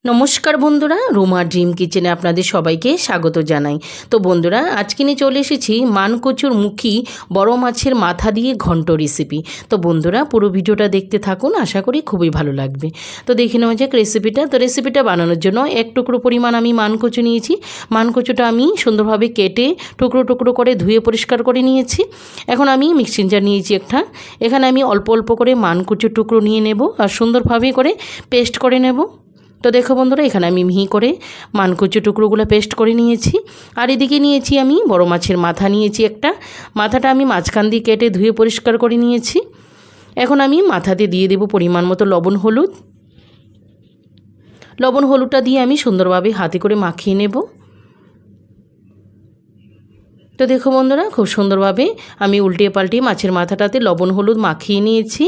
নমস্কার বন্ধুরা, রুমা ড্রিম কিচেনে আপনাদের সবাইকে স্বাগত জানাই। তো বন্ধুরা, আজকে নিয়ে চলে এসেছি মানকচুর মুখী বড় মাছের মাথা দিয়ে ঘন্ট রেসিপি। তো বন্ধুরা, পুরো ভিডিওটা দেখতে থাকুন, আশা করি খুবই ভালো লাগবে। তো দেখে নেওয়া যাক রেসিপিটা। তো রেসিপিটা বানানোর জন্য এক টুকরো পরিমাণ আমি মানকচু নিয়েছি। মানকচুটা আমি সুন্দরভাবে কেটে টুকরো টুকরো করে ধুয়ে পরিষ্কার করে নিয়েছি। এখন আমি মিক্সিং জার নিয়েছি একটা। এখানে আমি অল্প অল্প করে মানকচুর টুকরো নিয়ে নেব আর সুন্দরভাবে করে পেস্ট করে নেব। তো দেখো বন্ধুরা, এখানে আমি মিহি করে মানকচু টুকরোগুলো পেস্ট করে নিয়েছি। আর এদিকে নিয়েছি আমি বড় মাছের মাথা নিয়েছি একটা। মাথাটা আমি মাঝখান দিয়ে কেটে ধুয়ে পরিষ্কার করে নিয়েছি। এখন আমি মাথাতে দিয়ে দেব পরিমাণ মতো লবণ হলুদ। লবণ হলুদটা দিয়ে আমি সুন্দরভাবে হাতে করে মাখিয়ে নেব। তো দেখো বন্ধুরা, খুব সুন্দরভাবে আমি উল্টিয়ে পাল্টিয়ে মাছের মাথাটাতে লবণ হলুদ মাখিয়ে নিয়েছি।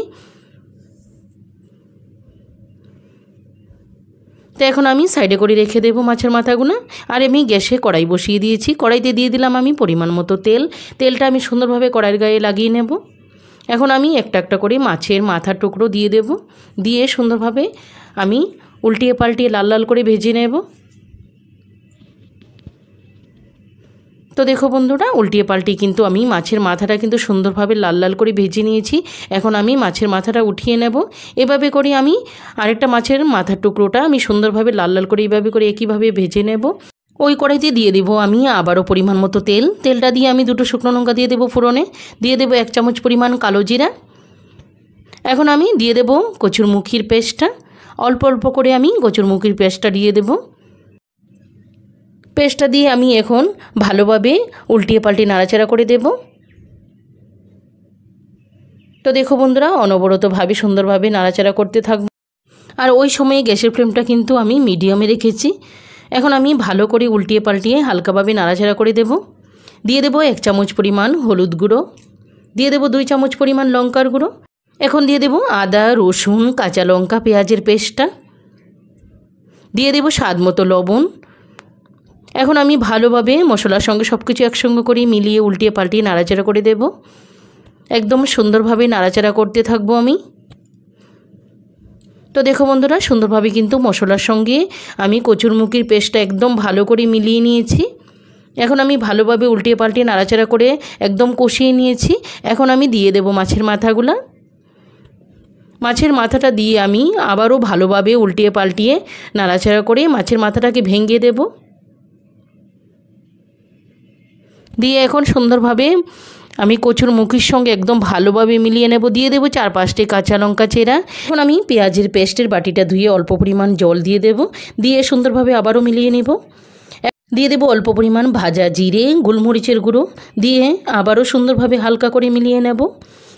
তো এখন আমি সাইডে করে রেখে দেবো মাছের মাথাগুলো। আর আমি গ্যাসে কড়াই বসিয়ে দিয়েছি। কড়াইতে দিয়ে দিলাম আমি পরিমাণ মতো তেল। তেলটা আমি সুন্দরভাবে কড়াইয়ের গায়ে লাগিয়ে নেব। এখন আমি একটা একটা করে মাছের মাথার টুকরো দিয়ে দেব। দিয়ে সুন্দরভাবে আমি উল্টিয়ে পাল্টিয়ে লাল লাল করে ভেজে নেব। তো দেখো বন্ধুরা, উল্টিয়ে পাল্টিয়ে কিন্তু আমি মাছের মাথাটা কিন্তু সুন্দরভাবে লাল লাল করে ভেজে নিয়েছি। এখন আমি মাছের মাথাটা উঠিয়ে নেব। এভাবে করে আমি আরেকটা মাছের মাথার টুকরোটা আমি সুন্দরভাবে লাল লাল করে এইভাবে করে একইভাবে ভেজে নেব। ওই কড়াইতে দিয়ে দেবো আমি আবারও পরিমাণ মতো তেল। তেলটা দিয়ে আমি দুটো শুকনো লঙ্কা দিয়ে দেবো ফোড়নে। দিয়ে দেবো 1 চামচ পরিমাণ কালো জিরা। এখন আমি দিয়ে দেবো কচুরমুখির পেস্টটা। অল্প অল্প করে আমি কচুরমুখির পেস্টটা দিয়ে দেবো। পেস্টটা দিয়ে আমি এখন ভালোভাবে উল্টিয়ে পাল্টিয়ে নাড়াচাড়া করে দেব। তো দেখো বন্ধুরা, অনবরতভাবে সুন্দরভাবে নাড়াচাড়া করতে থাকবো। আর ওই সময়ে গ্যাসের ফ্লেমটা কিন্তু আমি মিডিয়ামে রেখেছি। এখন আমি ভালো করে উল্টিয়ে পাল্টিয়ে হালকাভাবে নাড়াচাড়া করে দেব। দিয়ে দেবো 1 চামচ পরিমাণ হলুদ গুঁড়ো। দিয়ে দেবো 2 চামচ পরিমাণ লঙ্কার গুঁড়ো। এখন দিয়ে দেবো আদা রসুন কাঁচা লঙ্কা পেঁয়াজের পেস্টটা। দিয়ে দেবো স্বাদ মতো লবণ। এখন আমি ভালোভাবে মশলার সঙ্গে সব কিছু একসঙ্গে করে মিলিয়ে উল্টিয়ে পাল্টিয়ে নাড়াচাড়া করে দেব। একদম সুন্দরভাবে নাড়াচাড়া করতে থাকবো আমি। তো দেখো বন্ধুরা, সুন্দরভাবে কিন্তু মশলার সঙ্গে আমি কচুরমুখির পেস্টটা একদম ভালো করে মিলিয়ে নিয়েছি। এখন আমি ভালোভাবে উল্টিয়ে পাল্টিয়ে নাড়াচাড়া করে একদম কষিয়ে নিয়েছি। এখন আমি দিয়ে দেব মাছের মাথাগুলা। মাছের মাথাটা দিয়ে আমি আবারও ভালোভাবে উল্টিয়ে পাল্টিয়ে নাড়াচাড়া করে মাছের মাথাটাকে ভেঙে দেব। দিয়ে এখন সুন্দরভাবে আমি কচুরমুখির সঙ্গে একদম ভালোভাবে মিলিয়ে নেব। দিয়ে দেবো 4-5টি কাঁচা লঙ্কা চেরা। এখন আমি পেঁয়াজের পেস্টের বাটিটা ধুয়ে অল্প পরিমাণ জল দিয়ে দেব। দিয়ে সুন্দরভাবে আবারও মিলিয়ে নেব। দিয়ে দেবো অল্প পরিমাণ ভাজা জিরে গোলমরিচের গুঁড়ো। দিয়ে আবারও সুন্দরভাবে হালকা করে মিলিয়ে নেব।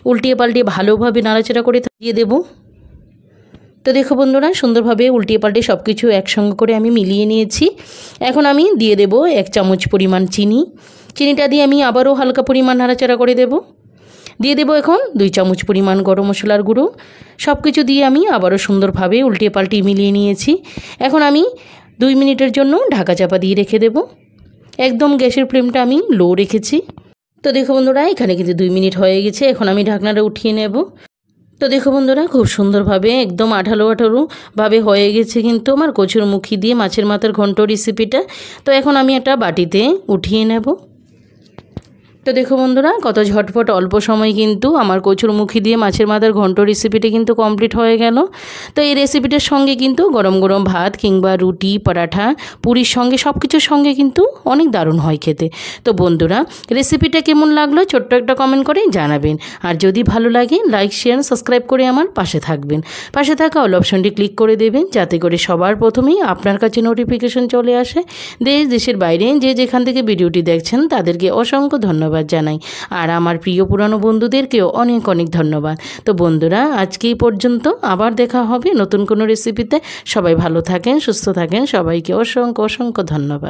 উল্টিয়ে পাল্টিয়ে ভালোভাবে নাড়াচাড়া করে দিয়ে দেব। তো দেখো বন্ধুরা, সুন্দরভাবে উল্টিয়ে পাল্টিয়ে সব কিছু একসঙ্গে করে আমি মিলিয়ে নিয়েছি। এখন আমি দিয়ে দেব 1 চামচ পরিমাণ চিনি। চিনিটা দিয়ে আমি আবারও হালকা পরিমাণ নাড়াচাড়া করে দেব। দিয়ে দেব এখন 2 চামচ পরিমাণ গরম মশলার গুঁড়ো। সব কিছু দিয়ে আমি আবারও সুন্দরভাবে উল্টিয়ে পাল্টিয়ে মিলিয়ে নিয়েছি। এখন আমি 2 মিনিটের জন্য ঢাকা চাপা দিয়ে রেখে দেব। একদম গ্যাসের ফ্লেমটা আমি লো রেখেছি। তো দেখো বন্ধুরা, এখানে কিন্তু 2 মিনিট হয়ে গেছে। এখন আমি ঢাকনাটা উঠিয়ে নেব। তো দেখো বন্ধুরা, খুব সুন্দরভাবে একদম আঠালো ভাবে হয়ে গেছে কিন্তু আমার কচুরমুখী দিয়ে মাছের মাথার ঘন্ট রেসিপিটা। তো এখন আমি একটা বাটিতে উঠিয়ে নেব। তো দেখো বন্ধুরা, কত ঝটপট অল্প সময় কিন্তু আমার কচুরমুখী দিয়ে মাছের মাথার ঘন্ট রেসিপিটা কিন্তু কমপ্লিট হয়ে গেল। তো এই রেসিপিটার সঙ্গে কিন্তু গরম গরম ভাত কিংবা রুটি পরাঠা পুরির সঙ্গে সব কিছুর সঙ্গে কিন্তু অনেক দারুণ হয় খেতে। তো বন্ধুরা, রেসিপিটা কেমন লাগলো ছোট্ট একটা কমেন্ট করে জানাবেন। আর যদি ভালো লাগে লাইক শেয়ার সাবস্ক্রাইব করে আমার পাশে থাকবেন। পাশে থাকা অল অপশনটি ক্লিক করে দেবেন, যাতে করে সবার প্রথমেই আপনার কাছে নোটিফিকেশন চলে আসে। দেশের বাইরে যে যেখান থেকে ভিডিওটি দেখছেন তাদেরকে অসংখ্য ধন্যবাদ জানাই। আর আমার প্রিয় পুরানো বন্ধুদেরকেও অনেক অনেক ধন্যবাদ। তো বন্ধুরা, আজকে এই পর্যন্ত। আবার দেখা হবে নতুন কোনো রেসিপিতে। সবাই ভালো থাকেন, সুস্থ থাকেন। সবাইকে অসংখ্য অসংখ্য ধন্যবাদ।